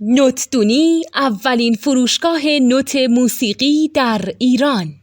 نوتدونی اولین فروشگاه نوت موسیقی در ایران.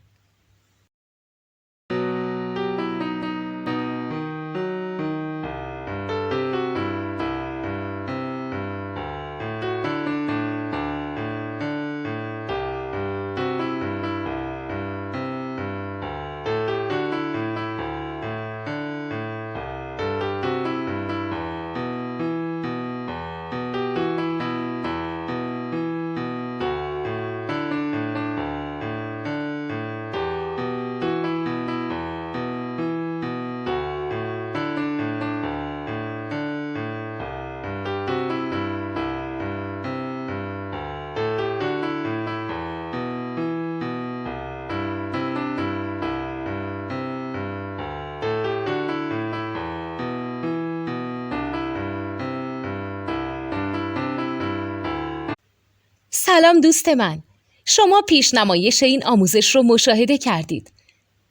سلام دوست من، شما پیشنمایش این آموزش رو مشاهده کردید.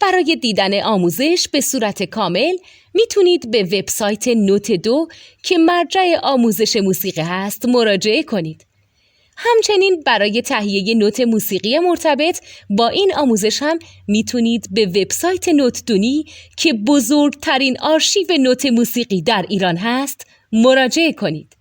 برای دیدن آموزش به صورت کامل میتونید به وبسایت نوت 2 که مرجع آموزش موسیقی هست مراجعه کنید. همچنین برای تهیه نوت موسیقی مرتبط با این آموزش هم میتونید به وبسایت نوتدونی که بزرگترین آرشیو نوت موسیقی در ایران هست مراجعه کنید.